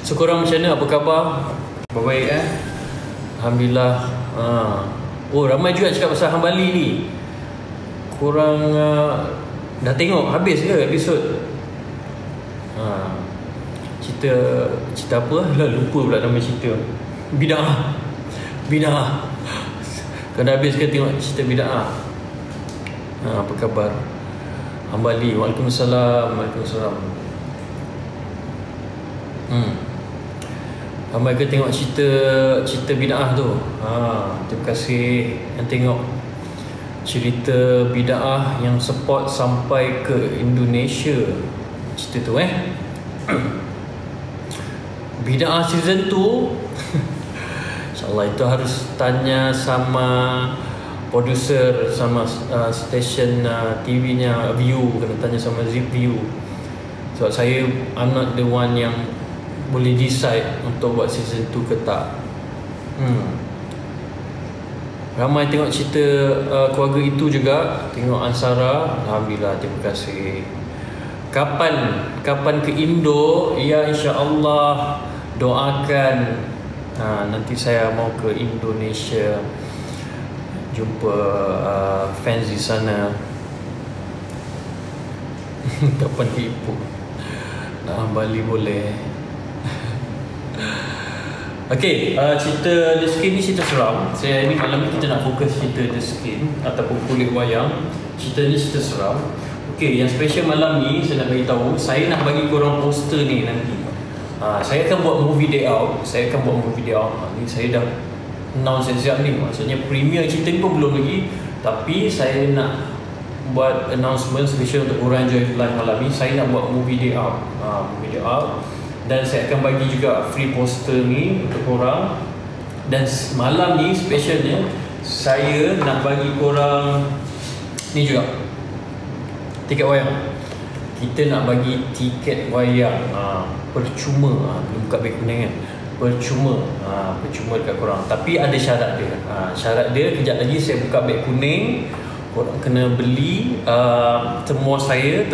So korang macam mana? Apa khabar? Baik Alhamdulillah. Oh, ramai juga cakap pasal Hambali ni. Korang dah tengok habis ke episod? Cerita apa? Lupa pula nama cerita. Bid'ah. Kau dah habis ke tengok cerita Bid'ah? Apa khabar? Hambali. Waalaikumsalam. Ramai ke tengok cerita Bid'ah tu? Terima kasih yang tengok cerita Bid'ah yang support sampai ke Indonesia. Cerita tu Bid'ah season 2 InsyaAllah itu harus tanya sama producer, sama stesen TV nya View. Kena tanya sama Zip View. Sebab saya I'm not the one yang boleh decide untuk buat season 2 ke tak. Ramai tengok cerita keluarga itu juga. Tengok Ansara. Alhamdulillah, terima kasih. Kapan ke Indo? Ya, insya-Allah. Doakan. Nanti saya mau ke Indonesia, jumpa fans di sana. Kapan ke Ipoh? Bali boleh. Okay, cerita The Skin ni cerita seram. Saya ni malam ni kita nak fokus cerita The Skin ataupun Kulit Wayang. Cerita ni cerita seram. Okay, yang special malam ni saya nak bagi tahu, saya nak bagi korang poster ni nanti. Saya akan buat movie day out. Ni saya dah announce siap ni. Maksudnya premiere cerita ni pun belum lagi, tapi saya nak buat announcement special untuk korang enjoy live malam ni. Saya nak buat movie day out. Dan saya akan bagi juga free poster ni untuk korang. Dan malam ni specialnya saya nak bagi korang ni juga, tiket wayang. Kita nak bagi tiket wayang percuma. Belum buka beg kuning kan? Percuma dekat korang. Tapi ada syarat dia. Syarat dia kejap lagi saya buka beg kuning. Korang kena beli temuan saya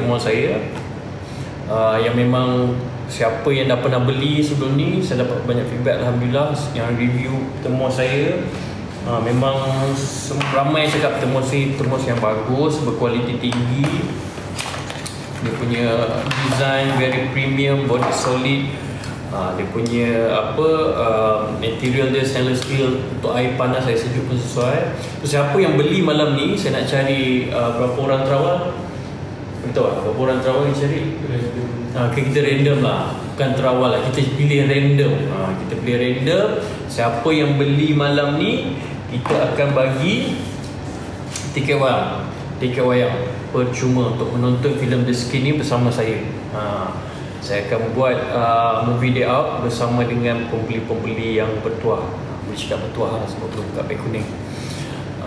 yang memang siapa yang dah pernah beli sebelum ni, saya dapat banyak feedback Alhamdulillah yang review temuan saya. Memang ramai cakap temuan yang bagus, berkualiti tinggi. Dia punya design very premium, body solid. Dia punya material dia stainless steel, untuk air panas, air sejuk pun sesuai. So, siapa yang beli malam ni, saya nak cari berapa orang terawal. Betul tak? Berapa orang terawal yang cari? Kita random lah. Bukan terawal lah, kita pilih random. Kita pilih random. Siapa yang beli malam ni, kita akan bagi tiket wayang percuma untuk menonton filem The Skin ni bersama saya. Saya akan buat movie day out bersama dengan pembeli-pembeli yang bertuah. Boleh cakap bertuah lah sebab belum buka beg kuning.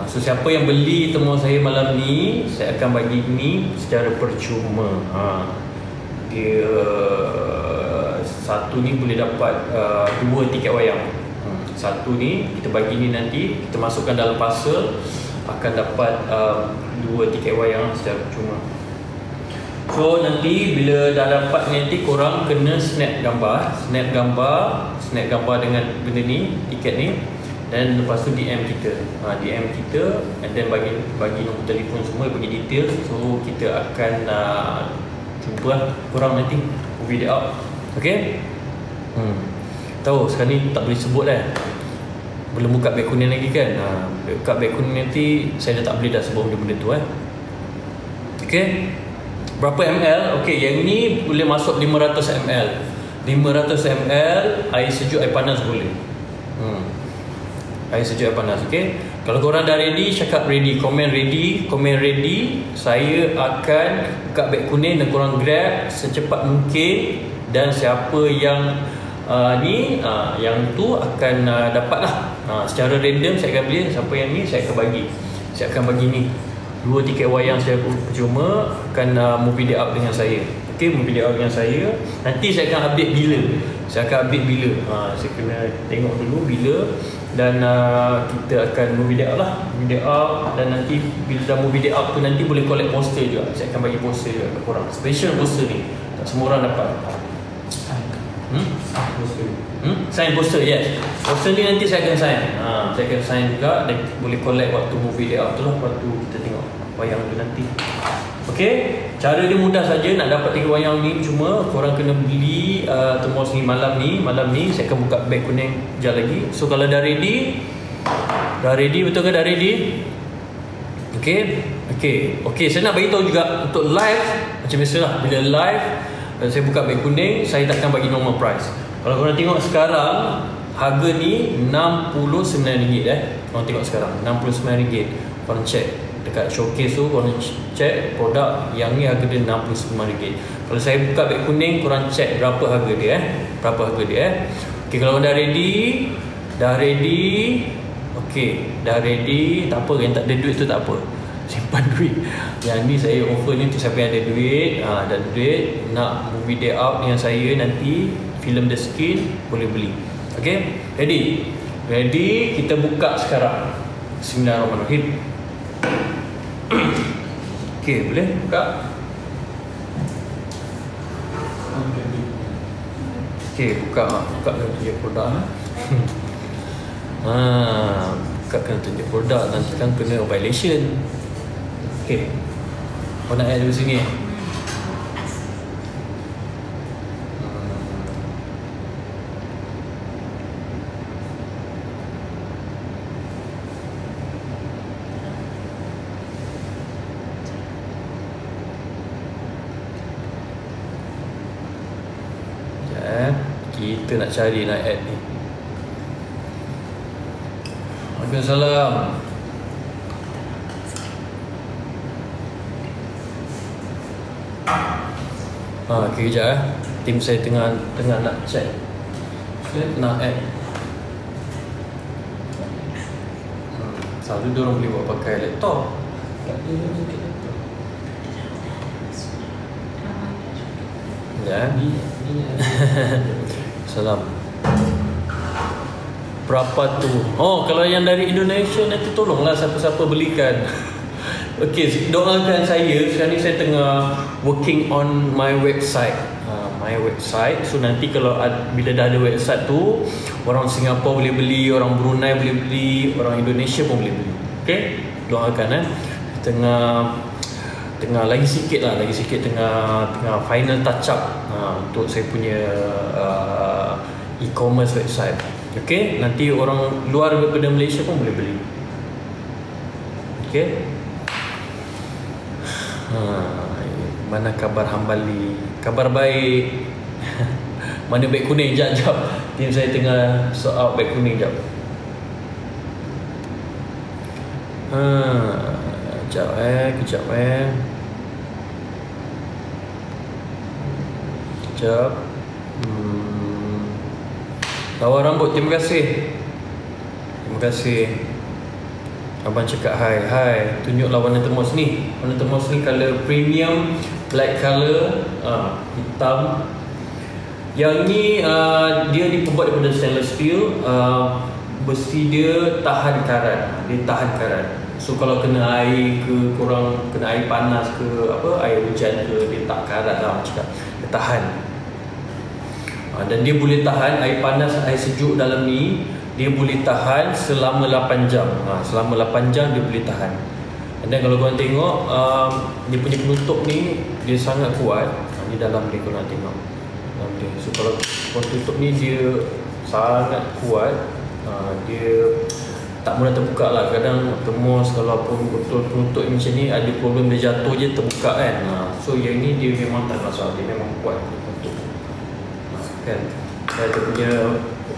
So siapa yang beli temuan saya malam ni, saya akan bagi ni secara percuma. Dia satu ni boleh dapat 2 tiket wayang. Satu ni kita bagi ni, nanti kita masukkan dalam parcel, akan dapat 2 tiket wayang secara percuma. So nanti bila dah dapat, nanti korang kena snap gambar dengan benda ni, tiket ni. Dan lepas tu DM kita, and then bagi nombor telefon semua, bagi detail. So kita akan jumpa korang nanti movie day out. Okay? Tahu sekarang ni tak boleh sebut belum buka beg kuning lagi kan. Buka beg kuning nanti saya dah tak boleh dah sebut benda-benda tu Okay? Berapa ml? Okay, yang ni boleh masuk 500 ml. 500 ml air sejuk, air panas boleh. Air sejuk, air panas. Okay? Kalau korang dah ready, cakap ready, komen ready. Saya akan buka beg kuning dan korang grab secepat mungkin. Dan siapa yang yang tu akan dapat lah. Secara random saya akan beli. Siapa yang ni saya akan bagi ni 2 tiket wayang saya percuma. Akan movie day out dengan saya. Okay, movie day out dengan saya. Nanti saya akan update bila. Saya kena tengok dulu bila. Dan kita akan movie day out lah. Dan nanti bila dah movie day out tu, nanti boleh collect poster juga. Saya akan bagi poster juga ke korang. Special poster ni, tak semua orang dapat. Sign poster, yes. Poster ni nanti saya akan sign. Saya akan sign juga dan boleh collect waktu movie day out tu lah, waktu kita tengok wayang tu nanti. Okay, cara dia mudah saja nak dapat tiket wayang ni, cuma korang kena beli Termos ni malam ni saya akan buka beg kuning sekejap lagi. So kalau dah ready, betul ke dah ready? Okay, saya nak bagi tahu juga untuk live macam biasalah, bila live saya buka beg kuning, saya takkan bagi normal price. Kalau korang tengok sekarang, harga ni RM69 korang tengok sekarang, RM69. Korang check dekat showcase tu, korang check produk yang ni harga dia RM65. Kalau saya buka beg kuning, korang check berapa harga dia Okay, kalau dah ready, okay, dah ready, tak apa, yang tak ada duit tu tak apa, simpan duit. Yang ni saya offer ni untuk siapa yang ada duit, ada duit nak movie day out dengan saya nanti, film The Skin, boleh beli. Okay, ready, kita buka sekarang. Bismillahirrahmanirrahim. Okay, boleh buka. Okay, buka kena tunjuk produk. Buka kena tunjuk produk, nanti kan kena violation. Okay, kau nak add dari sini. Kita nak cari, nak add ni. Waalaikumsalam. Okay, kejap tim saya tengah nak check. Nak add. Selalu diorang boleh buat pakai laptop. Ya. Salam. Berapa tu? Oh, kalau yang dari Indonesia nanti tolonglah siapa-siapa belikan. Okay, doakan saya. Sekarang ni saya tengah working on my website. So nanti kalau bila dah ada website tu, orang Singapura boleh beli, orang Brunei boleh beli, orang Indonesia pun boleh beli. Okay, doakan tengah lagi sikit tengah final touch up untuk saya punya e-commerce website. Okay, nanti orang luar daripada Malaysia pun boleh beli. Okay. Mana kabar Hambali? Kabar baik. Mana beg kuning? Jap. Tim saya tengah sort out beg kuning jap. Kejap. Lawan rambut, terima kasih. Abang cakap hai. Tunjuklah warna termos ni. Warna termos ni color premium, black color, hitam. Yang ni dia dibuat daripada stainless steel. Besi dia tahan karat. So kalau kena air ke, korang kena air panas ke, air hujan ke, dia tak karat lah cakap. Dia tahan. Dan dia boleh tahan air panas, air sejuk dalam ni. Dia boleh tahan selama 8 jam. Selama 8 jam dia boleh tahan. Dan kalau korang tengok dia punya penutup ni, dia sangat kuat. Di dalam dia korang tengok dalam dia. So kalau korang tutup ni, dia sangat kuat. Dia tak mudah terbuka lah. Kadang termos kalau pun betul penutup macam ni, ada problem dia jatuh je terbuka kan. So yang ni dia memang tak masalah. Dia memang kuat penutup kan. Dia punya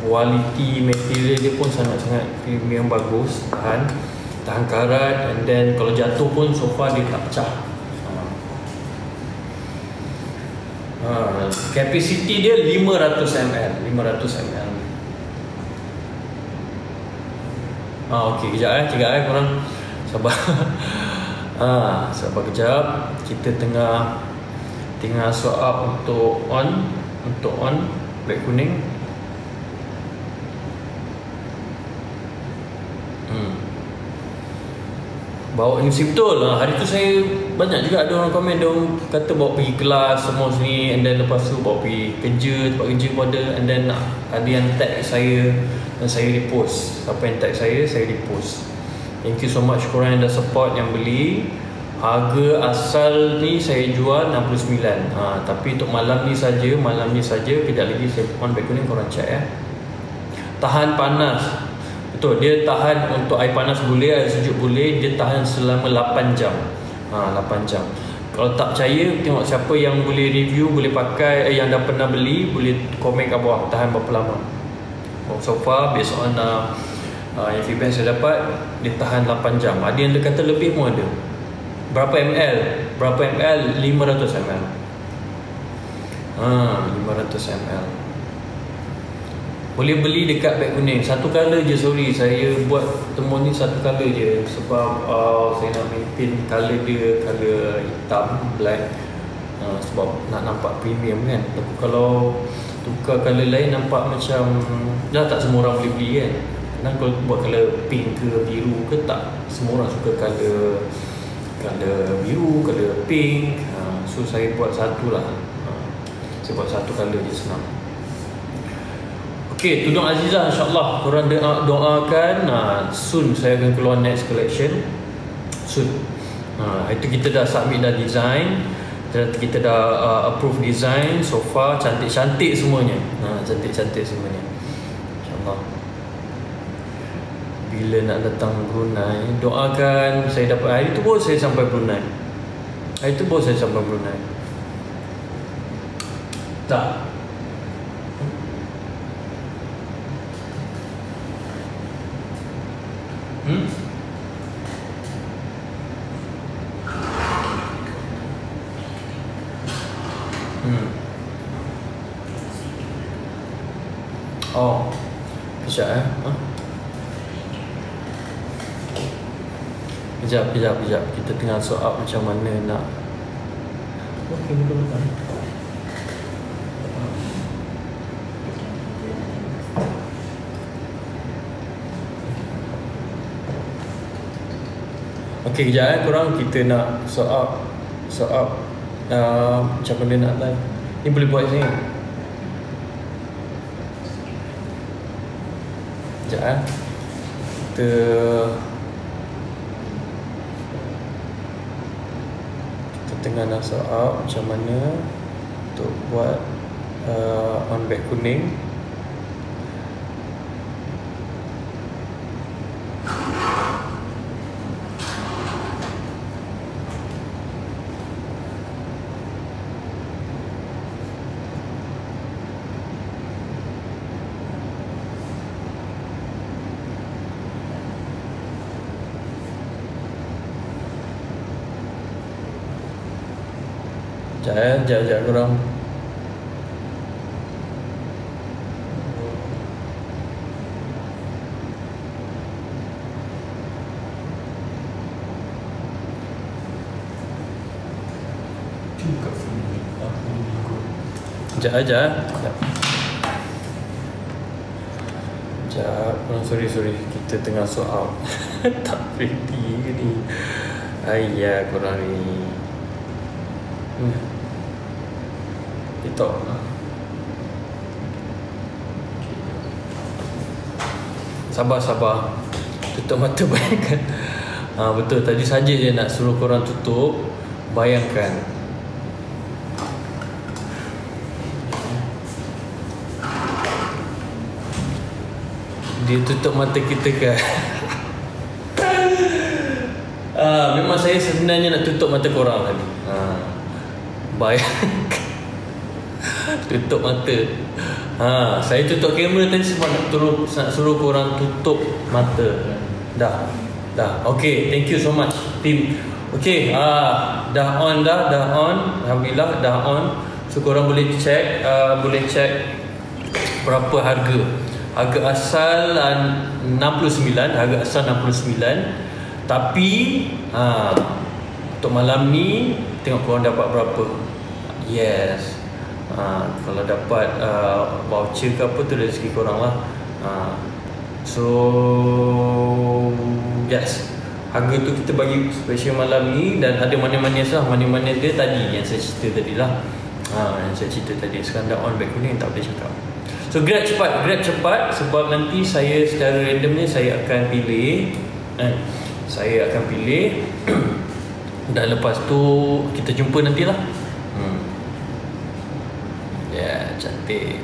quality material dia pun sangat-sangat premium, bagus, tahan karat. And then kalau jatuh pun so far dia tak pecah. Capacity dia 500 ml. Okey, kejap korang sabar. Sabar kejap. Kita tengah sort up untuk on black kuning. bawa MC betul. Hari tu saya banyak juga ada orang komen, dia orang kata bawa pergi kelas semua sini, and then lepas tu bawa pergi kerja, tempat kerja pun ada, and then ada yang tag saya dan saya repost. Siapa yang tag saya repost. Thank you so much korang yang dah support, yang beli. Harga asal ni saya jual 69. Tapi untuk malam ni saja, kejap lagi saya on back ni, korang check ya. Tahan panas. Betul, dia tahan untuk air panas boleh, air sejuk boleh, dia tahan selama 8 jam. 8 jam. Kalau tak percaya, tengok siapa yang boleh review, boleh pakai, yang dah pernah beli, boleh komen kat bawah tahan berapa lama. So far based on yang feedback saya dapat, dia tahan 8 jam. Ada yang dia kata lebih pun ada. Berapa ml? 500 ml. 500 ml. Boleh beli dekat beg kuning. Satu colour je, sorry. Saya buat temon ni satu colour je. Sebab saya nak maintain colour dia, colour hitam, black. Sebab nak nampak premium kan. Tapi kalau tukar colour lain nampak macam dah tak semua orang boleh beli kan. Kadang kalau buat colour pink ke biru ke, tak semua orang suka colour biru, colour pink. So saya buat satu lah. Saya buat satu colour je, senang. Okay, Tudung Azizah, insyaAllah korang doakan. Soon saya akan keluar next collection. Soon. Itu kita dah submit dah design, kita dah approve design. So far cantik-cantik semuanya. Cantik-cantik semuanya, insyaAllah. Bila nak datang Brunei, doakan saya dapat. Hari tu baru saya sampai Brunei. Tak. Oh, kejap Kejap. Kita tengah sort out macam mana nak. Okay, betul-betul. Okay, kejap korang. Kita nak sort out macam mana nak live. Ni boleh buat sini. Kejap kita tengah nak sort out macam mana untuk buat on back kuning. Sekejap korang. Sekejap korang, sorry. Kita tengah sort out. Tak ready ni. Ayah korang ni. TikTok. Sabar. Tutup mata, bayangkan. Betul, tadi saja je nak suruh korang tutup. Bayangkan. Dia tutup mata kita kan. Memang saya sebenarnya nak tutup mata korang tadi. Bayangkan. Tutup mata. Saya tutup kamera tadi sebab nak suruh korang tutup mata. Dah. Okay, thank you so much team. Okay, dah on. Alhamdulillah dah on. So korang boleh check berapa harga. Harga asal 69. Tapi untuk malam ni tengok korang dapat berapa. Yes. Kalau dapat voucher ke apa tu rezeki korang lah. So yes, harga tu kita bagi special malam ni. Dan ada manis-manis lah. Manis-manis dia tadi yang saya cerita tadi lah. Yang saya cerita tadi. Sekarang dah on beg kuning, tak boleh cakap. So grab cepat sebab nanti saya secara random ni saya akan pilih. Saya akan pilih. Dan lepas tu kita jumpa nantilah. Ya, cantik.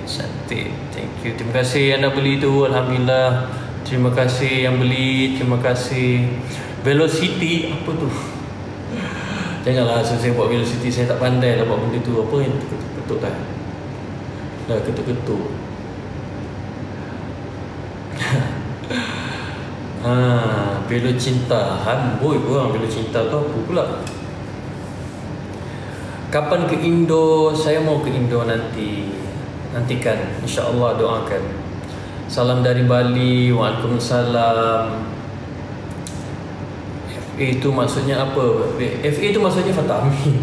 Thank you. Terima kasih yang dah beli tu. Alhamdulillah. Terima kasih yang beli. Terima kasih. Velocity apa tu? Janganlah saya buat velocity. Saya tak pandai lah buat benda tu. Apa yang ketuk-ketuk kan? Dah ketuk-ketuk. Velo cinta. Amboi korang, Velo cinta tu apa pula? Kapan ke Indo? Saya mau ke Indo nanti. Nantikan, insya-Allah, doakan. Salam dari Bali. Waalaikumsalam. FA itu maksudnya apa? FA itu maksudnya Fatah Amin.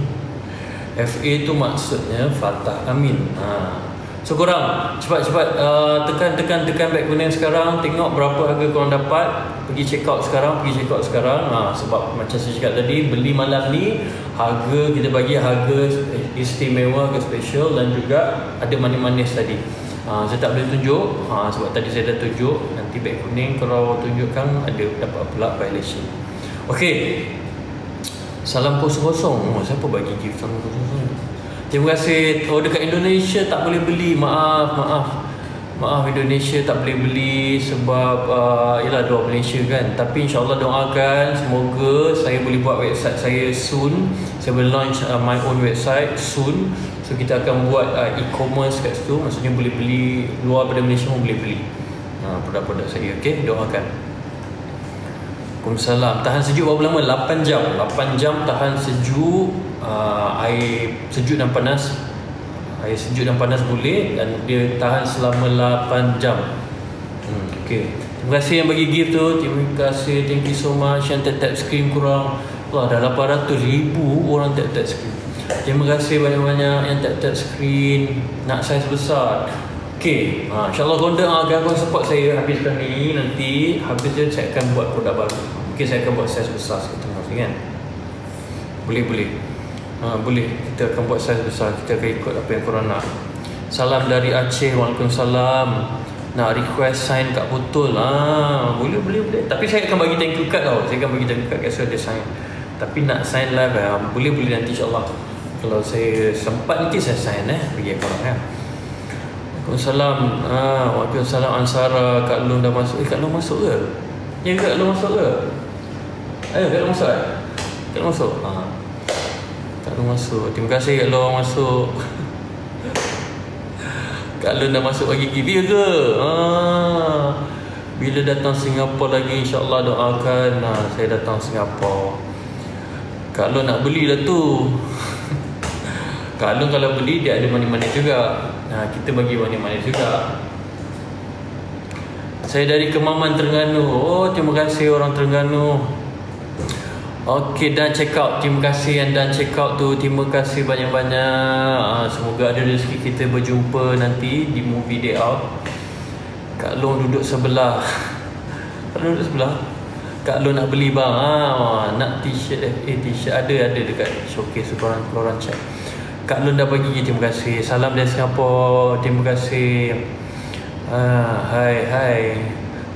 FA itu maksudnya Fatah Amin. So korang cepat-cepat tekan beg kuning sekarang. Tengok berapa harga korang dapat. Pergi check out sekarang. Sebab macam saya cakap tadi, beli malam ni harga, kita bagi harga istimewa, harga special. Dan juga ada manis-manis tadi. Saya tak boleh tunjuk sebab tadi saya dah tunjuk. Nanti beg kuning kalau tunjukkan ada dapat pula violation. Okey. Salam kosong-kosong. Siapa bagi gift salam kosong-kosong? Terima kasih. Dekat Indonesia tak boleh beli. Maaf Indonesia tak boleh beli sebab yalah doa Malaysia kan. Tapi insya-Allah doakan semoga saya boleh buat website saya soon. Saya boleh launch my own website soon. So kita akan buat e-commerce kat situ. Maksudnya boleh beli luar pada Malaysia pun boleh beli produk-produk saya. Okey, doakan. Waalaikumsalam. Tahan sejuk berapa lama? 8 jam. 8 jam tahan sejuk. Air sejuk dan panas. Air sejuk dan panas boleh. Dan dia tahan selama 8 jam. Okay. Terima kasih yang bagi gift tu. Terima kasih. Thank you so much. Yang tap-tap screen korang. Wah, dah 800,000 orang tap-tap screen. Terima kasih banyak-banyak yang tap-tap screen. Nak saiz besar. Okay, insyaAllah korang agar korang support saya habiskan ni. Nanti habis dia saya akan buat produk baru. Mungkin saya akan buat saiz besar sikit kan. Boleh boleh. Kita akan buat saiz besar. Kita akan ikut apa yang korang nak. Salam dari Aceh. Waalaikumsalam. Nak request sign kat botol. Boleh. Tapi saya akan bagi thank you card tau. Saya akan bagi thank you card kat saya ada sign. Tapi nak sign live boleh nanti insyaAllah. Kalau saya sempat nanti saya sign bagi korang Waalaikumsalam. Waalaikumsalam Ansara. Kak Long dah masuk. Kak Long masuk ke? Ya, Kak Long masuk ke? Ayo, Kak Long masuk Kak Long masuk. Kak Long masuk. Terima kasih Kak Long masuk. Kak Long dah masuk bagi gift. Ya ke? Bila datang Singapura lagi, insyaAllah doakan. Saya datang Singapura. Kak Long nak belilah tu. Kak Long kalau beli dia ada manis-manis juga. Kita bagi manis-manis juga. Saya dari Kemaman, Terengganu. Terima kasih orang Terengganu. Okey, dan check out. Terima kasih yang dan check out tu. Terima kasih banyak-banyak. Semoga ada rezeki kita berjumpa nanti di movie day out. Kak Long duduk sebelah. Kak Long duduk sebelah. Kak Long nak beli bang. Nak t-shirt FA, t-shirt ada dekat showcase korang check. Kak Long dah bagi, terima kasih. Salam dari Singapura. Terima kasih. Hai.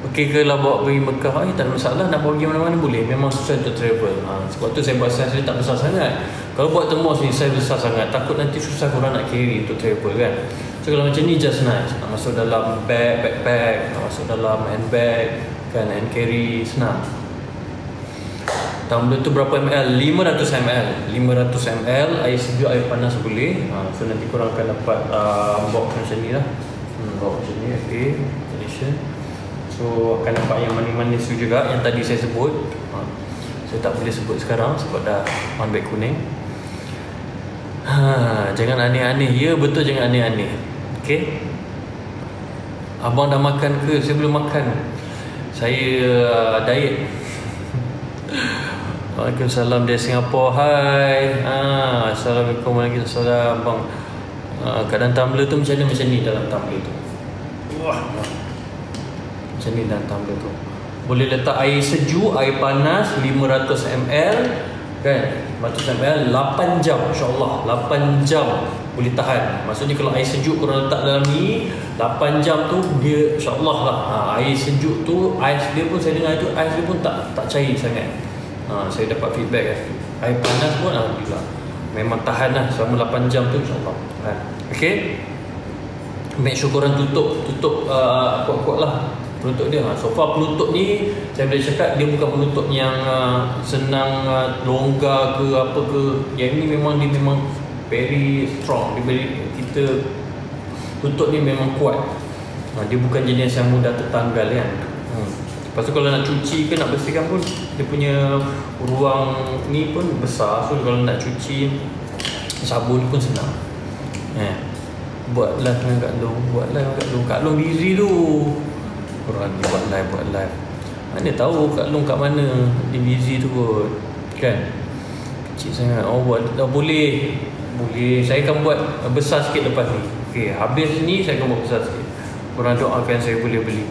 Okey ke lah bawa pergi Mekah? Tak ada masalah. Nak bawa pergi mana-mana boleh. Memang susah untuk travel. Sebab tu saya buat size dia tak besar sangat. Kalau buat tembus ni size besar sangat, takut nanti susah korang nak carry untuk travel kan. So kalau macam ni just nice. Nak masuk dalam backpack, nak masuk dalam handbag kan, hand carry, senang. Tumbler tu berapa ml? 500 ml. 500 ml. Air sejuk, air panas boleh. So nanti korang akan dapat box macam ni lah. Box macam ni FA edition. So akan dapat yang manis-manis tu juga yang tadi saya sebut. Saya tak boleh sebut sekarang sebab dah on beg kuning. Jangan aneh-aneh. Ya betul, jangan aneh-aneh. Okay. Abang dah makan ke? Saya belum makan. Saya diet. Waalaikumsalam dari Singapura. Hai. Assalamualaikum warahmatullahi wabarakatuh. Bang, keadaan tumbler tu macam ni dalam tumbler tu. Wah. Macam ni dalam tumbler tu. Boleh letak air sejuk, air panas 500 ml kan, 500 ml 8 jam, insyaAllah 8 jam boleh tahan. Maksudnya kalau air sejuk korang letak dalam ni 8 jam tu dia insyaAllah lah, air sejuk tu ais dia pun, saya dengar tu ais dia pun tak cair sangat. Saya dapat feedback kan. Air panas pun alhamdulillah memang tahan lah selama 8 jam tu insyaAllah. Okay, make sure korang tutup kuat-kuat lah penutup dia. So far penutup ni saya boleh cakap dia bukan penutup yang senang longgar ke apa ke. Yang ni memang dia memang very strong. Kita tutup ni memang kuat. Dia bukan jenis yang mudah tertanggal kan. Lepas tu kalau nak cuci ke nak bersihkan pun dia punya ruang ni pun besar. So kalau nak cuci sabun pun senang. Buat live dengan Kak Long, buat live dengan Kak Long. Kak Long busy tu. Orang ni buat live. Mana tahu Kak Long kat mana. Dia busy tu kot. Kan? Kecil sangat. Buat boleh. Saya akan buat besar sikit lepas ni. Okay, habis ni saya akan buat besar sikit. Korang doakan saya boleh beli.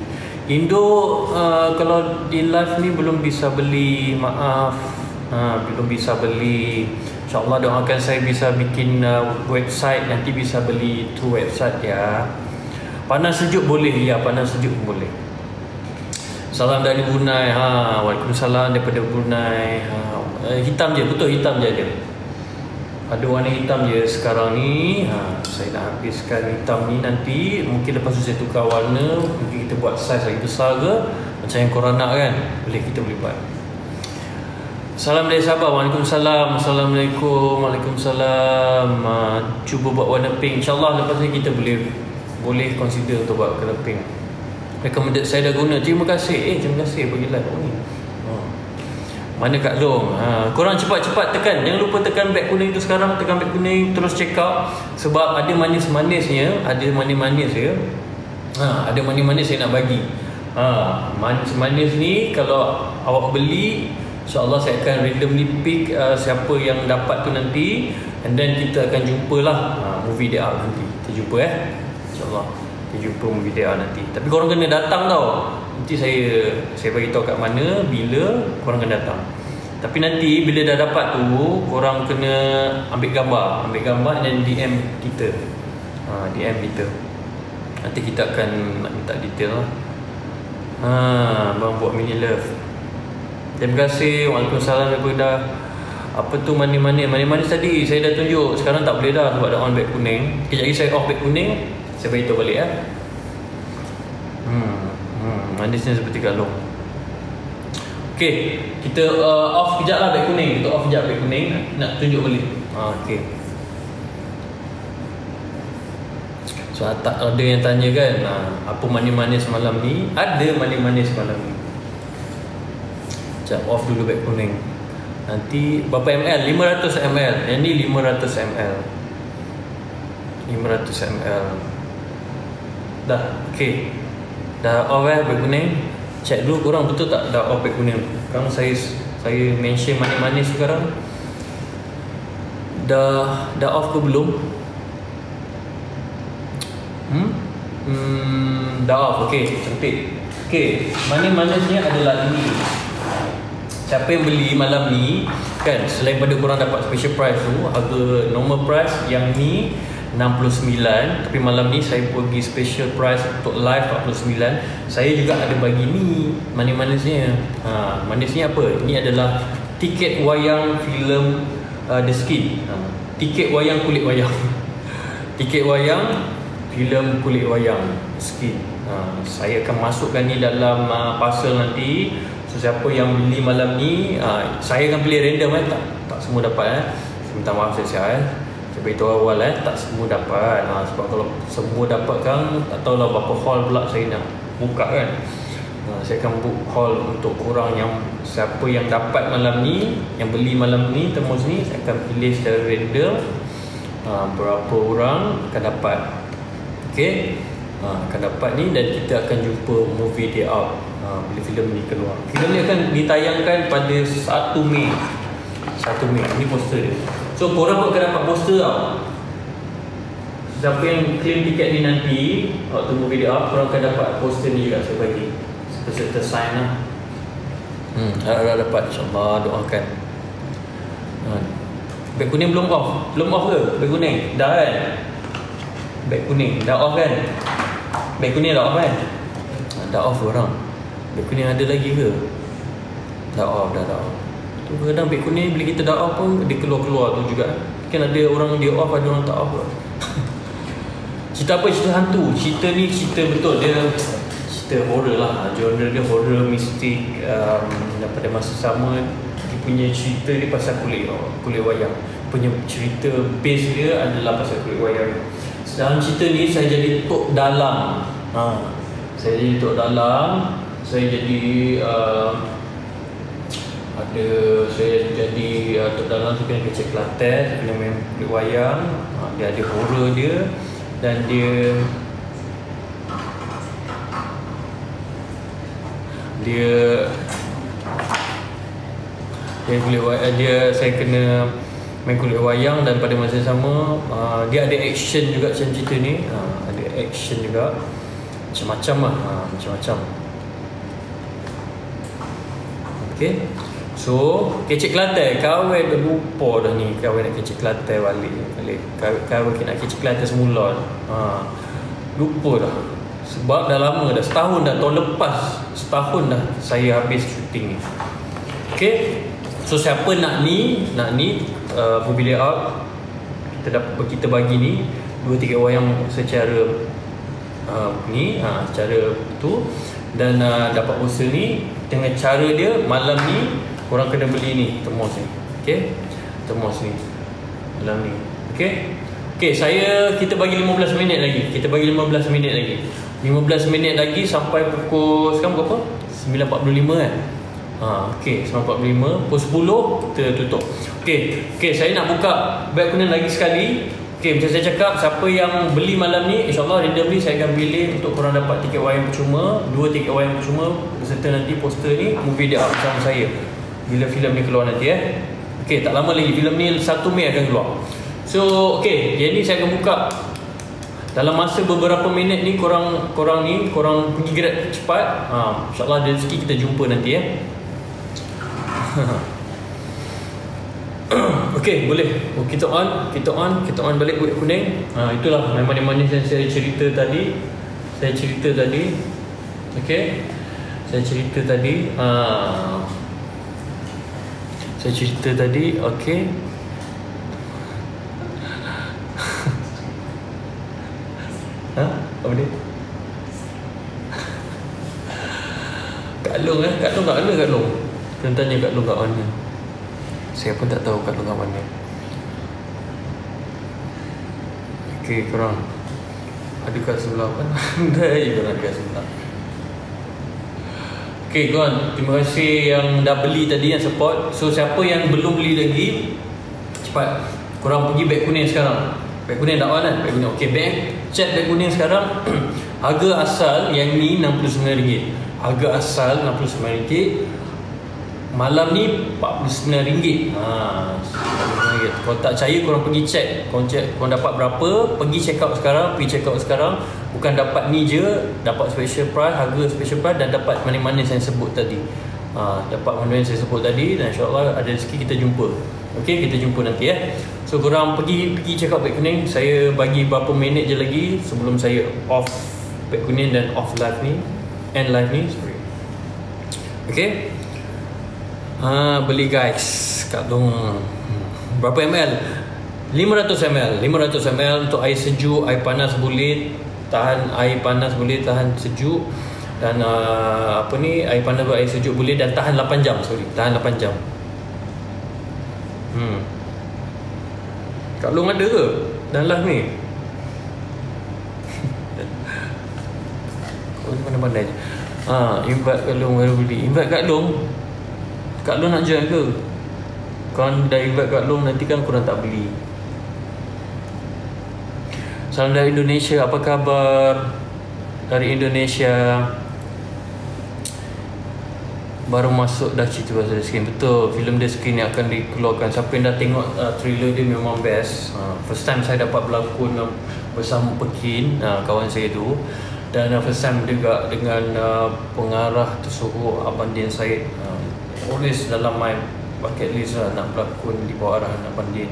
Indo kalau di live ni belum bisa beli. Maaf. Belum bisa beli. InsyaAllah doakan saya bisa bikin website. Nanti bisa beli through website ya. Panas sejuk boleh. Ya, panas sejuk boleh. Salam dari Brunei. Waalaikumsalam daripada Brunei. Hitam je, betul hitam je dia. Ada warna hitam je sekarang ni. Saya nak habiskan hitam ni nanti. Mungkin lepas tu saya tukar warna. Mungkin kita buat saiz lagi besar ke, macam yang korang nak kan. Kita boleh buat. Salam dari Sabah. Waalaikumsalam. Assalamualaikum. Waalaikumsalam. Cuba buat warna pink. InsyaAllah lepas ni kita boleh consider untuk buat colour pink. Recommended saya dah guna. Terima kasih. Terima kasih bagi live ni. Mana Kak Long? Korang cepat-cepat tekan. Jangan lupa tekan back kuning tu sekarang. Tekan back kuning, terus check out. Sebab ada manis-manisnya. Ada manis-manis ya. Ada manis-manis saya nak bagi. Manis-manis ni kalau awak beli, InsyaAllah saya akan randomly pick siapa yang dapat tu nanti. And then kita akan jumpalah movie day out nanti. Kita jumpa InsyaAllah kita jumpa movie day out nanti. Tapi korang kena datang tau. Nanti saya bagi tahu kat mana, bila korang kena datang. Tapi nanti bila dah dapat tu, korang kena ambil gambar dan DM kita. DM kita. Nanti kita akan nak minta detail lah. Bang buat mini love. Terima kasih. Waalaikumsalam daripada apa tu manis-manis tadi saya dah tunjuk. Sekarang tak boleh dah sebab dah on back kuning. Kejap lagi saya off back kuning. Saya beritahu balik manisnya seperti galong. Okay, kita off kejap lah back kuning. Kita off kejap back kuning. Nak tunjuk balik. Okay. So tak ada yang tanya kan, apa manis-manis malam ni? Ada manis-manis malam ni. Sekejap off dulu back kuning. Nanti berapa ml? 500 ml. Yang ni 500 ml. 500 ml. Dah, okay. Dah off back kuning. Check dulu korang betul tak dah off back kuning. Sekarang saya mention manis-manis sekarang. Dah off ke belum? Dah off. Okay, cantik. Okay, manis-manisnya adalah ini. Siapa yang beli malam ni kan, selain pada korang dapat special price tu, harga normal price yang ni 69, tapi malam ni saya pergi special price untuk live 49. Saya juga ada bagi ni manis-manisnya. Manisnya apa? Ini adalah tiket wayang filem The Skin. Tiket wayang kulit wayang. Tiket wayang filem kulit wayang Skin. Saya akan masukkan ni dalam parcel nanti. So siapa yang beli malam ni, saya akan pilih random tak semua dapat Saya minta maaf saya beritahu awal tak semua dapat. Sebab kalau semua dapat kan, tak tahulah berapa hall pula saya nak buka kan. Saya akan book hall untuk korang yang siapa yang dapat malam ni, yang beli malam ni, termus ni, saya akan pilih secara random berapa orang akan dapat. Okay, akan dapat ni dan kita akan jumpa movie day out bila filem ni keluar. Filem ni akan ditayangkan pada 1 Mei. 1 Mei. Ini poster dia. So korang pun akan dapat poster tau. Siapa yang claim tiket ni nanti waktu movie day out, korang akan dapat poster ni juga saya bagi. Peserta sign lah. Harap dapat, insyaAllah, doakan. Beg kuning belum off? Belum off ke? Beg kuning? Dah kan? Beg kuning dah off kan? Beg kuning dah off kan? Dah off orang. Beg kuning ada lagi ke? Dah off, dah off. Tu kadang beg kuning bila kita dah off pun dia keluar-keluar tu juga. Kan ada orang dia off, ada orang tak off. Cerita apa? Cerita hantu. Cerita ni cerita betul. Dia cerita horror lah. Genre dia horror, mistik. Pada masa sama dia punya cerita dia pasal kulit wayang. Punya cerita base dia adalah pasal kulit wayang. Dalam cerita ni saya jadi tok dalam. Saya jadi tok dalam. Saya jadi saya jadi tok dalam tu kena kecek Kelantan, saya kena main kulit wayang. Dia ada horror dia dan dia kulit wayang, saya kena main kulit wayang dan pada masa sama dia ada action juga macam cerita ni. Ada action juga macam-macam lah, macam-macam. Okay, so kecek Kelantan, kawan dah lupa dah ni, kawan nak kecek Kelantan balik. Kawan nak kecek Kelantan semula. Lupa dah. Sebab dah lama dah, setahun dah, tahun lepas setahun dah saya habis syuting ni. Okay, so siapa nak ni movie layout, kita bagi ni 2-3 wayang secara secara tu, dan dapat usaha ni dengan cara dia. Malam ni korang kena beli ni termos ni. Okay, termos ni malam ni. Okay, kita bagi 15 minit lagi. 15 minit lagi sampai pukul, sekarang berapa? 9.45 kan? Okay, 9.45. Pukul 10 kita tutup. Okay, saya nak buka beg kuning lagi sekali. Okay, macam saya cakap, siapa yang beli malam ni, InsyaAllah randomly saya akan pilih untuk korang dapat tiket wayang percuma. 2 tiket wayang percuma beserta nanti poster ni, movie dia bersama saya bila filem ni keluar nanti Okay, tak lama lagi, filem ni 1 Mei akan keluar. So, okay, jadi saya akan buka dalam masa beberapa minit ni. Korang pergi gerak cepat. InsyaAllah ada rezeki kita jumpa nanti Okay, boleh. Kita on balik kulit kuning. Itulah memang yang saya cerita tadi. Okay, saya cerita tadi. Okay. Apa dia? Kak Long Kak Long. Kena tanya Kak Long kat mana. Saya pun tak tahu Kak Long kat mana. Okay, korang ada kat sebelah mana? Ada korang kat sebelah. Okay, korang, terima kasih yang dah beli tadi, yang support. So, siapa yang belum beli lagi, cepat korang pergi beg kuning sekarang. Beg kuning dah on kan? Beg kuning. Okay, cek beg kuning sekarang. Harga asal yang ni RM69. Harga asal RM69. Malam ni RM49. Kalau tak percaya, korang pergi cek. Korang dapat berapa, pergi check out sekarang. Bukan dapat ni je, dapat special price, harga special price, dan dapat mana-mana yang saya sebut tadi. Dapat mana-mana yang saya sebut tadi. Dan insyaAllah ada rezeki kita jumpa. Okay, kita jumpa nanti So korang pergi check out beg kuning. Saya bagi berapa minit je lagi sebelum saya off beg kuning dan off live ni, end live ni, sorry. Okay, beli guys. Kat dong berapa ml? 500 ml untuk air sejuk, air panas boleh tahan, air panas boleh tahan sejuk, dan air panas buat air sejuk boleh, dan tahan 8 jam. Tahan 8 jam. Kak Long ada ke dalam live ni? Kau mana-mana je. Invite Kak Long baru beli. Invite Kak Long. Kak Long nak join ke? Kalau dah invite Kak Long, nanti kan korang tak beli. Salam dari Indonesia. Apa khabar dari Indonesia? Baru masuk dah cerita pasal The Skin. Betul, filem The Skin yang akan dikeluarkan. Siapa yang dah tengok trailer dia memang best. First time saya dapat berlakon bersama Pekin, kawan saya tu. Dan first time juga dengan pengarah tersuruh Abang Din Said. always dalam my bucket list lah, nak berlakon di bawah arahan Abang Din.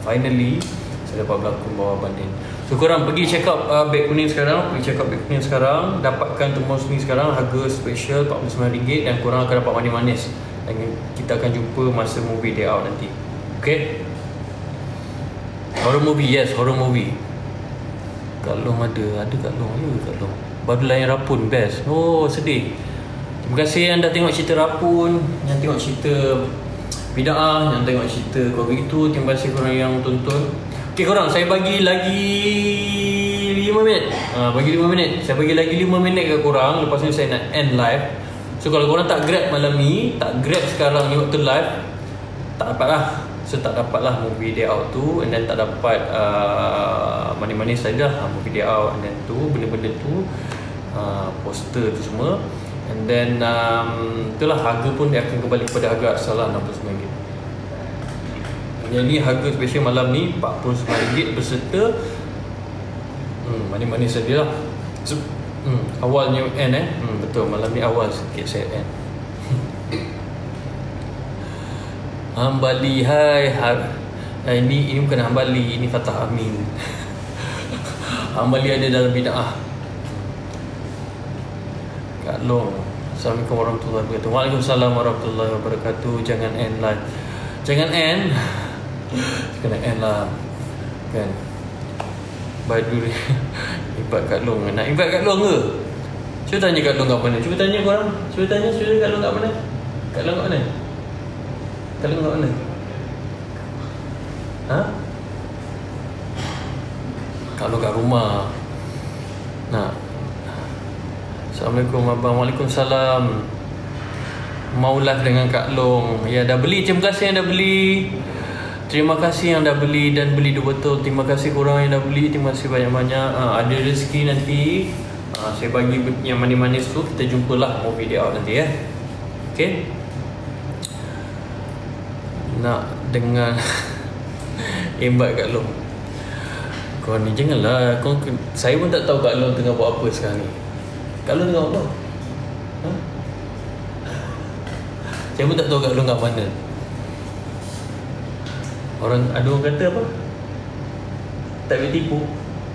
Finally saya dapat berlakon bawah Abang Din. So korang pergi check out Beg Kuning sekarang, dapatkan Temos ni sekarang, harga special RM49 dan korang akan dapat manis-manis. Dan kita akan jumpa masa movie day out nanti. Okay? Horror movie, yes, horror movie. Kak Long ada Kak Long, Kak Long. Baru Layan Rapun, best. Oh, sedih. Terima kasih yang dah tengok cerita Rapun, yang tengok cerita Bida'ah, yang tengok cerita keluarga itu. Terima kasih korang yang tonton. Okay korang, saya bagi lagi 5 minit. Bagi 5 minit. Saya bagi lagi 5 minit ke korang. Lepas ni saya nak end live. So kalau korang tak grab malam ni, tak grab sekarang ni waktu live, tak dapat lah. So tak dapat lah movie day out tu. And then tak dapat manis-manis saja lah movie day out. And then tu, benda-benda tu, poster tu semua. And then itulah, harga pun dia akan kembali kepada harga asal lah, RM69. Yang ni harga special malam ni RM49 berserta manis-manis saja lah. So, awalnya end betul, malam ni awal sikit saya end. Hambali, hai. Ini bukan Hambali, ini Fatah Amin. Hambali ada dalam Bida'ah. Kak Long, Assalamualaikum warahmatullahi wabarakatuh. Waalaikumsalam warahmatullahi wabarakatuh. Jangan end live. Jangan end. Kena end lah. Kan. Badu ni. Invite Kak Long. Nak invite Kak Long ke? Cuba tanya Kak Long kat mana. Cuba tanya korang. Cuba tanya Kak Long kat mana. Kak Long kat mana? Kak Long kat mana? Ha? Kak Long kat rumah. Nak. Assalamualaikum abang. Waalaikumsalam. Mau live dengan Kak Long. Ya, dah beli. Terima kasih yang dah beli. Terima kasih yang dah beli dan beli dua botol. Terima kasih korang yang dah beli. Terima kasih banyak-banyak. Ada rezeki nanti, saya bagi yang manis-manis tu. Kita jumpalah mau video out nanti ya. Okay. Nak dengar Imbat Kak Long. Kau ni janganlah. Saya pun tak tahu Kak Long tengah buat apa sekarang ni. Kak Long tengah apa? Saya pun tak tahu Kak Long kat mana. Ada orang kata apa? Tak boleh tipu.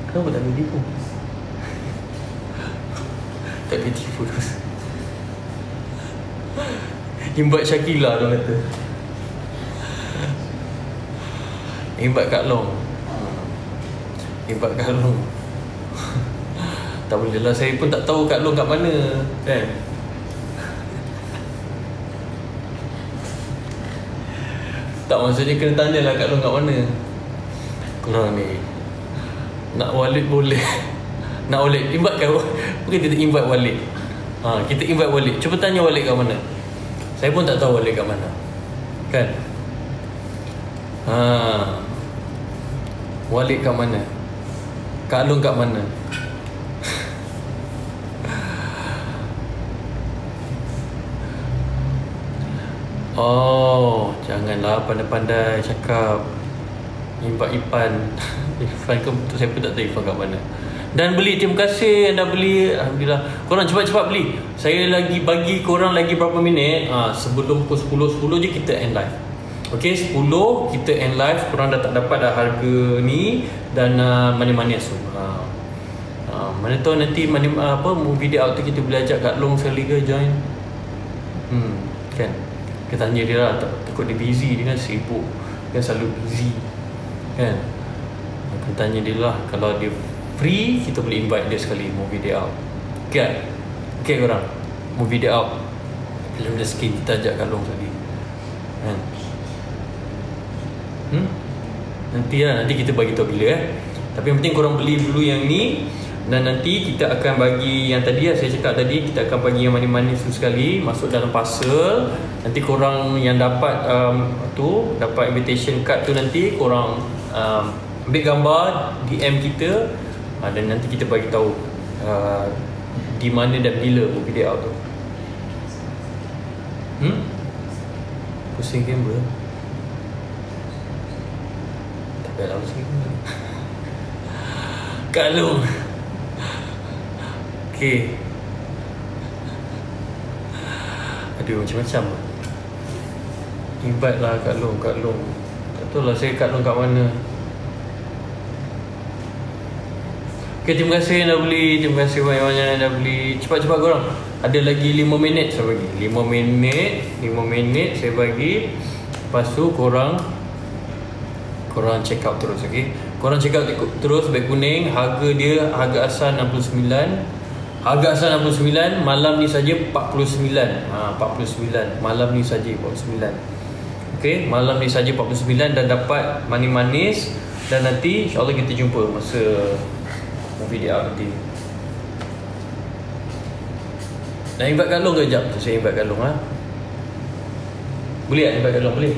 Kenapa tak boleh tipu? Tak boleh tipu terus. Imbat Syakila orang kata. Imbat Kak Long. Imbat Kak Long. Tak boleh lah, saya pun tak tahu Kak Long kat mana. Kan? Tak, maksudnya kena tanya lah Kak Long kat mana. Korang ni nak Walid boleh. Nak Walid invite kan. Bukan kita invite Walid. Kita invite Walid. Cuba tanya Walid kat mana. Saya pun tak tahu Walid kat mana. Kan? Walid kat mana. Kak Long kat mana. Oh, janganlah pandai-pandai cakap. Imbat Ipan. Ipan ke betul, saya pun tak tahu Ipan kat mana. Dan beli, terima kasih yang dah beli. Alhamdulillah. Korang cepat-cepat beli. Saya lagi bagi korang lagi berapa minit. Sebelum pukul 10 je kita end live. Okay, 10 kita end live. Korang dah tak dapat dah harga ni. Dan manis-manis tu. Mana tahu nanti movie dia out tu kita boleh ajak Kak Long sekali ke join. Kan. Kita tanya dia lah, takut dia busy. Dia kan sibuk, dia kan selalu busy. Kan. Kita tanya dia lah, kalau dia free, kita boleh invite dia sekali movie dia out. Okay. Okay korang, movie dia out, film The Skin, kita ajak Kak Long sekali. Kan. Nanti lah, nanti kita bagi tahu bila Tapi yang penting korang beli dulu yang ni. Dan nanti kita akan bagi yang tadi saya cakap tadi, kita akan bagi yang manis-manis tu sekali masuk dalam parcel. Nanti korang yang dapat dapat invitation card tu, nanti korang ambil gambar, DM kita, dan nanti kita bagi tahu di mana dan bila movie dia out tu. Pusing kamera. Tak payah lah pusing. Kak Long. Okay. Aduh, macam-macam. Invite lah Kak Long. Tak tahu lah saya Kak Long kat mana. Okay, terima kasih yang dah beli. Terima kasih banyak-banyak yang dah beli. Cepat-cepat korang. Ada lagi 5 minit saya bagi. 5 minit saya bagi. Lepas tu korang check out terus, okay? Korang check out terus beg kuning. Harga dia, harga asal 69. Harga asal 69. Malam ni saja 49. 49. Malam ni saja 49. Okay, malam ni saja 49 dan dapat manis-manis. Dan nanti insyaAllah kita jumpa masa movie dia nanti. Nak invite Kak Long ke sekejap? Saya invite Kak Long lah. Boleh tak invite Kak Long? Boleh?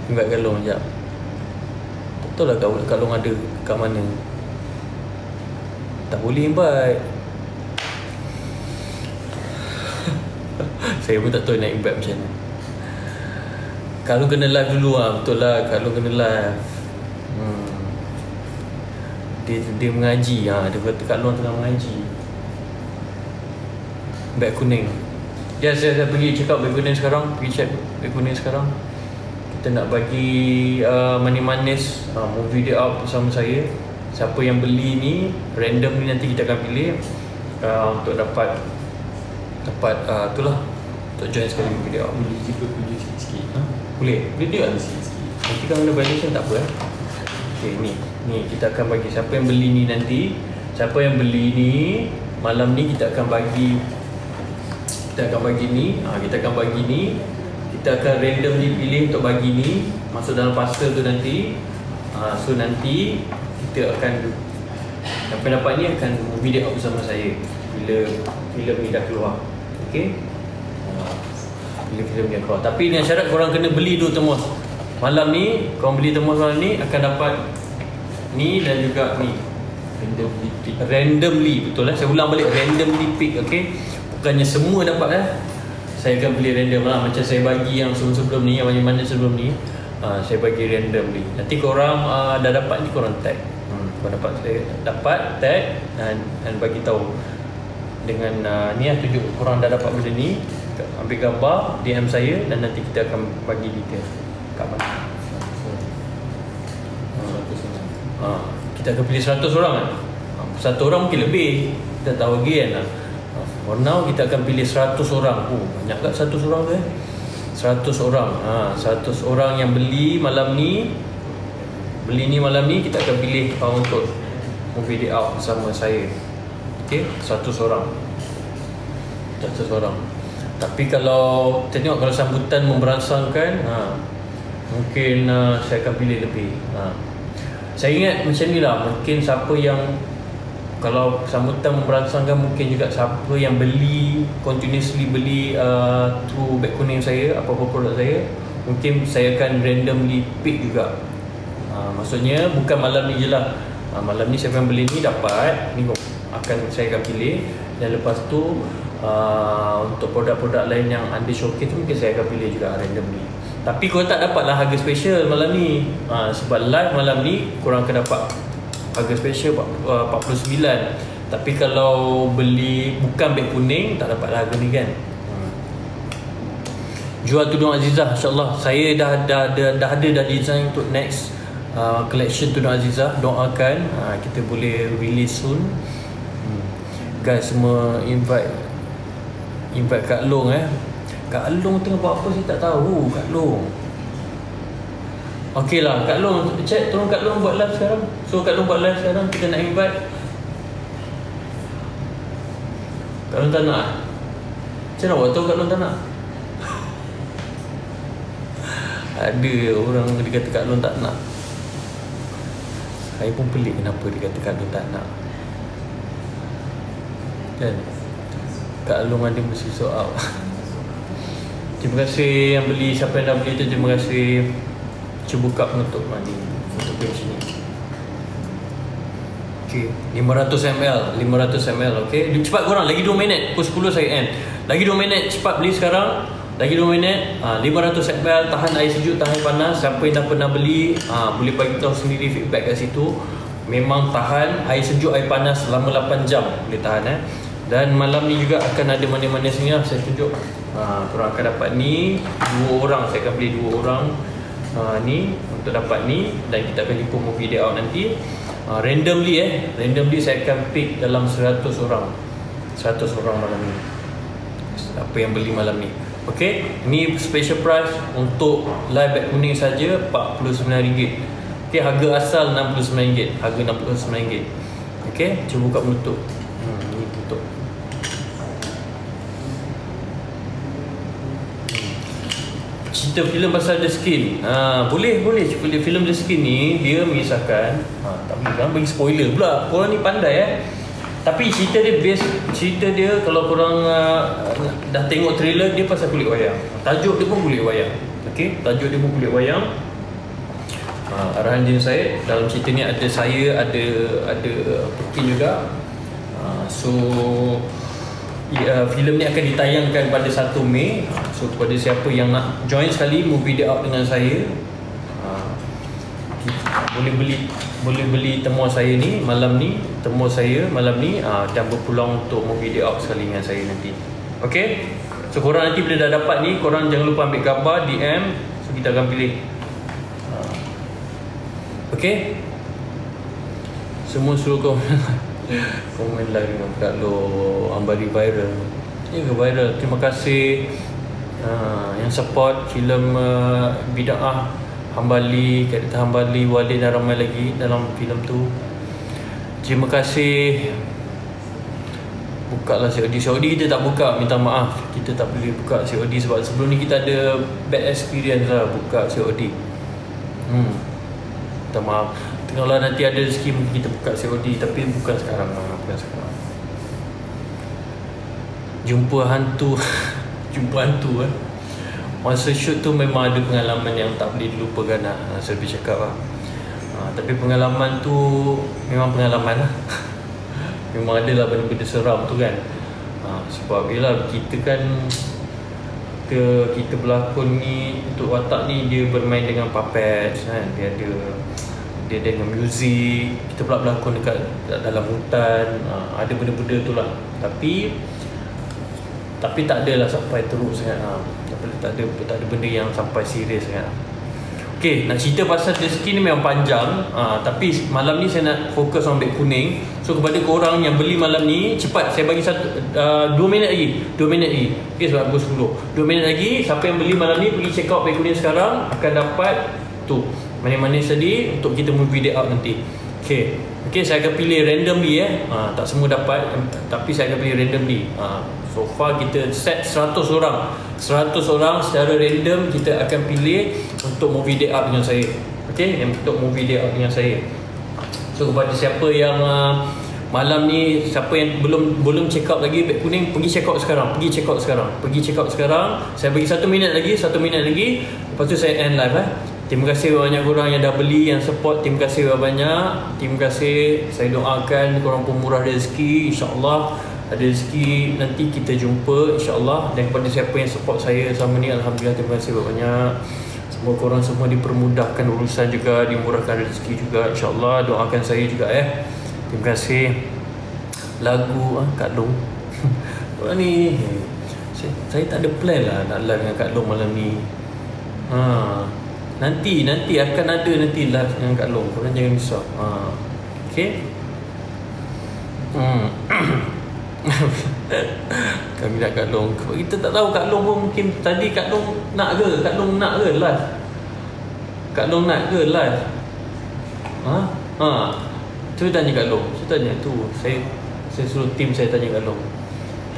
Invite Kak Long sekejap. Tak tahu lah Kak Long ada kat mana. Tak boleh invite. Saya pun tak tahu nak invite macam mana. Kak Long kena live dulu lah. Betul lah, Kak Long kena live. Dia mengaji. Dia kata Kak Long tengah mengaji. Beg kuning. Ya, saya pergi check out beg kuning sekarang. Pergi check beg kuning sekarang. Kita nak bagi manis-manis movie dia out bersama saya. Siapa yang beli ni, random ni nanti kita akan pilih untuk dapat itulah, untuk join sekali movie dia out. Boleh kita puji sikit-sikit. Boleh? Boleh dia Sikit-sikit. nanti kalau ada violation tak apa Okay, ni kita akan bagi. Siapa yang beli ni nanti, siapa yang beli ni malam ni kita akan bagi ni, kita akan bagi ni. Kita akan randomly pilih untuk bagi ni masuk dalam parcel tu nanti. So nanti kita akan dapat ni akan movie dia out bersama saya bila filem ni dah keluar. Okay, bila filem ni keluar. Tapi dengan syarat korang kena beli dulu termos. Malam ni korang beli termos malam ni akan dapat ni dan juga ni randomly. Betul lah, saya ulang balik, randomly pick. Okay, bukannya semua dapat saya akan beli random lah. Macam saya bagi yang sebelum ni, yang mana-mana sebelum ni, saya bagi randomly. Nanti korang dah dapat ni, korang tag. Korang dapat, saya dapat tag dan bagi tahu dengan ni lah, tunjuk korang dah dapat benda ni, ambil gambar, DM saya dan nanti kita akan bagi detail kat mana. Kita akan pilih 100 orang kan. Satu orang mungkin lebih, kita tahu lagi kan. For now kita akan pilih 100 orang. Banyak tak 100 orang tu 100 orang. 100 orang yang beli malam ni. Malam ni kita akan pilih untuk movie dia out bersama saya. Okay, 100 orang. 100 orang. Tapi kalau tengok, kalau sambutan memberangsangkan, mungkin saya akan pilih lebih. Saya ingat macam ni lah. Mungkin siapa yang, kalau sambutan memberangsangkan, mungkin juga siapa yang beli, continuously beli through beg kuning saya, apa-apa produk saya, mungkin saya akan randomly pick juga. Maksudnya bukan malam ni je lah. Malam ni siapa yang beli ni dapat ni, saya akan pilih. Dan lepas tu untuk produk-produk lain yang under showcase tu mungkin saya akan pilih juga randomly. Tapi korang tak dapat lah harga special malam ni. Sebab live malam ni korang akan dapat harga special 49. Tapi kalau beli bukan beg kuning, tak dapat harga ni kan. Jual tudung Azizah, insyaAllah. Saya dah ada design untuk next collection tudung Azizah. Doakan kita boleh release soon. Guys, semua invite Kak Long Kak Long tengah buat apa saya tak tahu. Kak Long, okey lah Kak Long, chat tolong Kak Long buat live sekarang. So Kak Long buat live sekarang, kita nak invite. Kak Long tak nak. Macam mana buat tahu Kak Long tak nak? Ada orang dia kata Kak Long tak nak. Saya pun pelik kenapa dia kata Kak Long tak nak kan. Kak Long ada mesti soal. Terima kasih yang beli. Siapa yang dah beli tu, terima kasih. Cuba buka penutup ni untuk macam ni. Okay, 500ml. Okay, cepat korang, lagi 2 minit. Pukul 10 saya end. Lagi 2 minit, cepat beli sekarang. Lagi 2 minit. 500ml, tahan air sejuk, tahan panas. Siapa yang dah pernah beli, boleh bagi tahu sendiri feedback kat situ. Memang tahan air sejuk, air panas selama 8 jam boleh tahan. Dan malam ni juga akan ada manis-manis ni lah, saya tunjuk. Korang akan dapat ni 2 orang, saya akan beli 2 orang ni untuk dapat ni, dan kita akan jumpa movie day out nanti. Randomly saya akan pick dalam 100 orang malam ni, apa yang beli malam ni. Okay, ni special price untuk live beg kuning saja RM49. Okay, harga asal RM69, harga RM69. Okay, cuba buka penutup. Ni tutup. Cerita filem pasal The Skin. Boleh filem The Skin ni dia mengisahkan, tak boleh kan bagi spoiler pula. Korang ni pandai Tapi cerita dia kalau korang dah tengok trailer, dia pasal kulit wayang. Tajuk dia pun kulit wayang. Okey, tajuk dia pun kulit wayang. Arahan Jin Syed. Dalam cerita ni ada saya, ada Pekin juga. Filem ni akan ditayangkan pada 1 Mei. So kepada siapa yang nak join sekali movie day out dengan saya, boleh beli temu saya ni malam ni, dan berpeluang untuk movie day out sekali dengan saya nanti. Okay, so korang nanti bila dah dapat ni, korang jangan lupa ambil gambar, DM, so kita akan pilih. Okay, semua suruh komen like dengan Kak Lo Ambari viral. Ya ke viral? Terima kasih yang support filem Bida'ah, Hambali, karakter Hambali, Walid dan ramai lagi dalam filem tu. Terima kasih. Buka lah COD. COD kita tak buka, minta maaf. Kita tak boleh buka COD sebab sebelum ni kita ada bad experience lah buka COD. Minta maaf. Kalau nanti ada rezeki mungkin kita buka COD, tapi bukan sekarang. Jumpa hantu. Masa shoot tu memang ada pengalaman yang tak boleh dilupakan lah, saya lebih cakap lah. Tapi pengalaman tu memang pengalaman lah. Memang ada lah benda-benda seram tu kan. Sebab yelah kita kan, kita berlakon ni, untuk watak ni dia bermain dengan puppet kan. Dia dengan muzik, kita pula berlakon dekat dalam hutan. Ada benda-benda tu lah. Tapi tak adalah sampai teruk sangat. Tak ada benda yang sampai serius sangat. Okay, nak cerita pasal The Skin ni memang panjang. Tapi malam ni saya nak fokus on beg kuning. So kepada korang yang beli malam ni, cepat saya bagi 2 minit lagi. Okay, sebab pukul 10, 2 minit lagi. Siapa yang beli malam ni pergi check out beg kuning sekarang, akan dapat tu manis-manis tadi untuk kita movie day out nanti. Okay, saya akan pilih randomly tak semua dapat, tapi saya akan pilih randomly. So far kita set 100 orang secara random kita akan pilih untuk movie day out dengan saya. Okay, untuk movie day out dengan saya. So kepada siapa yang malam ni, siapa yang belum check out lagi beg kuning, pergi check out sekarang. Saya bagi 1 minit lagi. Lepas tu saya end live. Terima kasih banyak korang yang dah beli, yang support. Terima kasih banyak. Terima kasih. Saya doakan korang pun murah rezeki, insya-Allah. Ada rezeki nanti kita jumpa, insya-Allah. Dan kepada siapa yang support saya selama ni, alhamdulillah, terima kasih banyak. Semoga korang semua dipermudahkan urusan juga, dimurahkan rezeki juga, insya-Allah. Doakan saya juga Terima kasih. Lagu Kak Long. Korang ni saya tak ada plan lah nak live dengan Kak Long malam ni. Nanti akan ada nanti live dengan Kak Long. Korang jangan risau. Okay. Kami nak Kak Long. Kita tak tahu Kak Long pun mungkin tadi Kak Long nak ke live. Kak Long nak ke live? Tu tanya Kak Long. Saya suruh tim saya tanya Kak Long.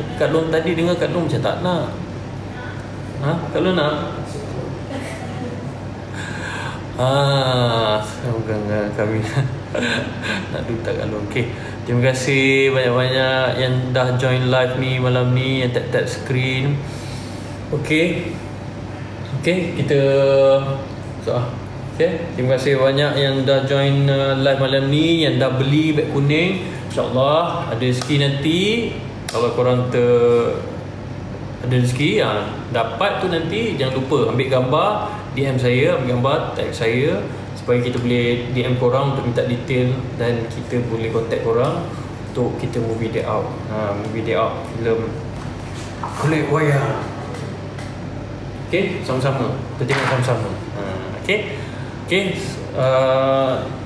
Tapi Kak Long tadi dengar Kak Long macam tak nak. Kak Long nak? Semoga kami nak duta Kak Long. Okay, terima kasih banyak-banyak yang dah join live ni malam ni, yang tap screen. Okay, kita terima kasih banyak yang dah join live malam ni, yang dah beli beg kuning. InsyaAllah ada rezeki nanti. Kalau korang ada rezeki dapat tu nanti, jangan lupa ambil gambar, DM saya, ambil gambar, tag saya, supaya kita boleh DM korang untuk minta detail, dan kita boleh contact korang untuk kita movie day out. Movie day out filem kulit wayang. Okay, sama-sama. Kita tengok sama-sama. Okay. Okay.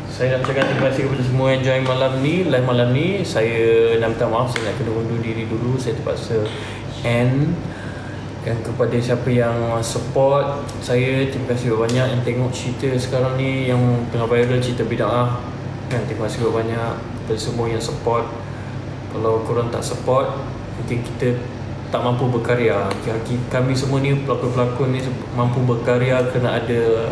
Saya nak ucapkan terima kasih kepada semua yang join live malam ni. Saya nak minta maaf, saya nak kena undur diri dulu. Saya terpaksa end. Dan kepada siapa yang support saya, terima kasih banyak yang tengok cerita sekarang ni yang tengah viral, cerita bid'ah kan. Terima kasih banyak kepada semua yang support. Kalau korang tak support, mungkin kita tak mampu berkarya. Kami semua ni pelakon-pelakon ni mampu berkarya kerana ada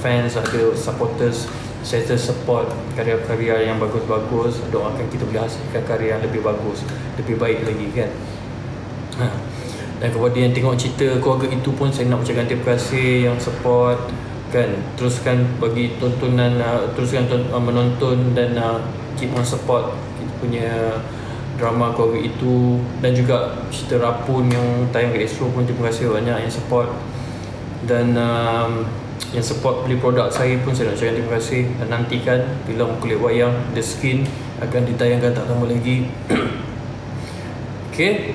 fans, ada supporters. Saya support karya-karya yang bagus-bagus. Doakan kita boleh hasilkan karya yang lebih bagus, lebih baik lagi kan. Dan kepada yang tengok cerita keluarga itu pun, saya nak ucapkan terima kasih yang support kan. Teruskan bagi tontonan, teruskan menonton dan keep on support kita punya drama keluarga itu. Dan juga cerita Rapun yang tayang kat Astro pun, terima kasih banyak yang support. Dan yang support beli produk saya pun saya nak ucapkan terima kasih. Dan nantikan filem Kulit Wayang The Skin akan ditayangkan tak lama lagi. Okay.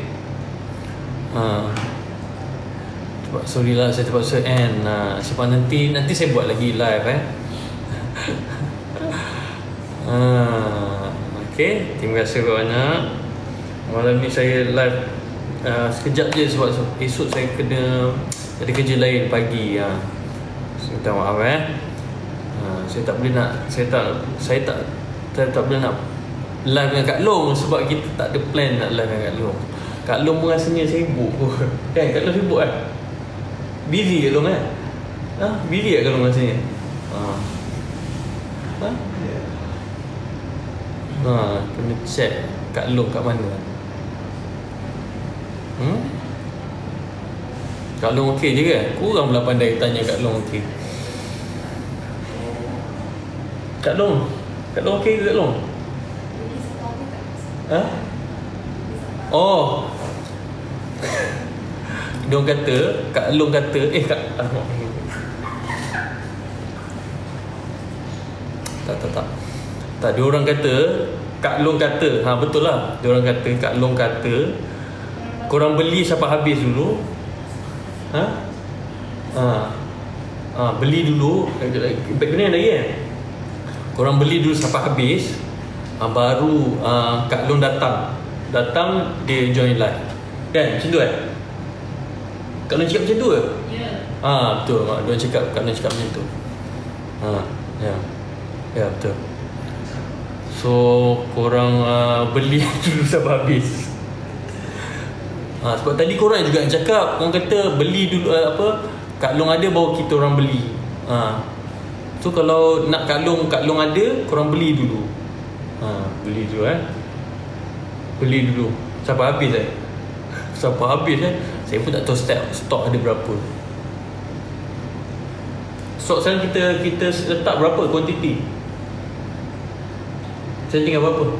Sorry lah, saya terpaksa end. Sebab nanti saya buat lagi live Okay, terima kasih banyak. Malam ni saya live sekejap je sebab esok saya kena ada kerja lain pagi. Minta maaf saya tak boleh nak, saya tak boleh nak live dengan Kak Long sebab kita tak ada plan nak live dengan Kak Long. Kak Long pun rasanya sibuk kan. Kak Long sibuk kan? Busy Kak Long kan? Busy Kak Long rasanya? Kena check Kak Long kat mana. Kak Long okey je kan? Korang pula pandai tanya Kak Long okey. Kak Long okey ke Kak Long? Oh. Diorang kata, Kak Long kata, Tak, diorang kata, Kak Long kata, betul lah. Diorang kata, Kak Long kata, korang beli sampai habis dulu. Beli dulu. Background lagi kan? Korang beli dulu sampai habis, baru Kak Long datang dia join live kan, macam tu kan? Kak Long cakap macam tu ke? Ya. Betul, Kak Long cakap macam tu. Ya betul. So korang beli dulu sampai habis. Sebab tadi korang juga cakap, korang kata beli dulu Kak Long ada baru kita orang beli. So kalau nak Kak Long ada, korang beli dulu. Beli dulu beli dulu sampai habis sampai habis Saya pun tak tahu stok ada berapa. Stok sekarang kita letak berapa kuantiti? Saya tinggal berapa?